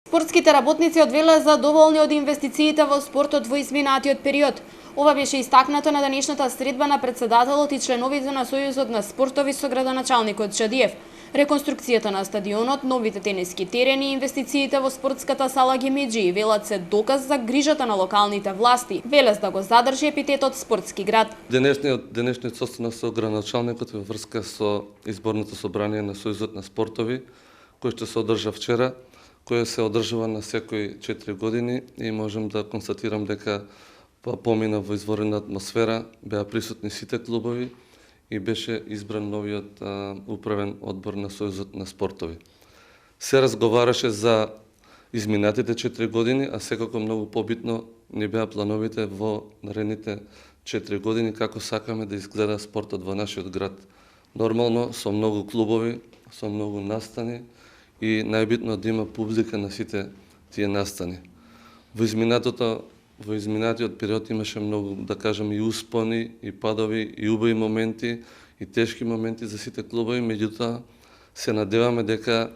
Спортските работници од Велес задоволни од инвестициите во спортот во изминатиот период. Ова беше истакнато на денешната средба на председателот и членовите на Сојузот на спортови со градоначалникот Чадиев. Реконструкцијата на стадионот, новите тениски терени и инвестициите во спортската сала Гемеджи велат се доказ за грижата на локалните власти. Велес да го задржи епитетот спортски град. Денешниот состанок со градоначалникот во врска со изборното собрание на Сојузот на спортови, кој што се одржа вчера, кој се одржува на секои 4 години и можем да констатирам дека помина во изворена атмосфера, беа присутни сите клубови и беше избран новиот управен одбор на Сојузот на спортови. Се разговараше за изминатите 4 години, а секако многу побитно не беа плановите во наредните 4 години како сакаме да изгледа спортот во нашиот град. Нормално, со многу клубови, со многу настани и најбитно да има публика на сите тие настани. Во изминатиот период имаше многу, да кажем, и успони, и падови, и убави моменти, и тешки моменти за сите клубови, меѓутоа се надеваме дека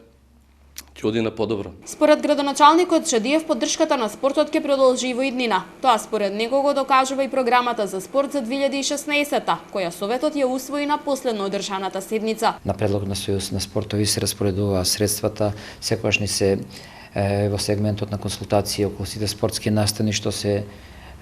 ќе оди на подобро. Според градоначалникот Чадиев, поддршката на спортот ќе продолжи и во иднина. Тоа според него го докажува и програмата за спорт за 2016-та, која Советот ја усвои на последно одржаната седница. На предлог на Сојуз на спортови се распоредуваат средствата, секогаш ни се во сегментот на консултации околу сите спортски настани што се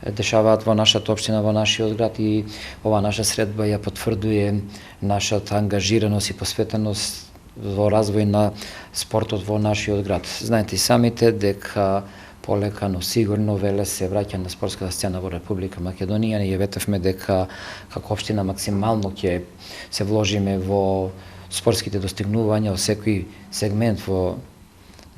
дешаваат во нашата општина, во нашиот град, и ова наша средба ја потврдува нашата ангажираност и посветеност во развој на спортот во нашиот град. Знаете и самите дека полека, но сигурно Велес се враќа на спортската сцена во Република Македонија. Ние ветевме дека како општина максимално ќе се вложиме во спортските достигнувања во секој сегмент во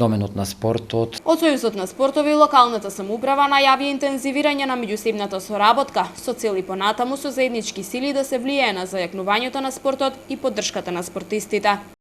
доменот на спортот. Од Сојузот на спортови и локалната самоуправа најави интензивирање на меѓусебната соработка со цел и понатаму со заеднички сили да се влијае на зајакнувањето на спортот и поддршката на спортистите.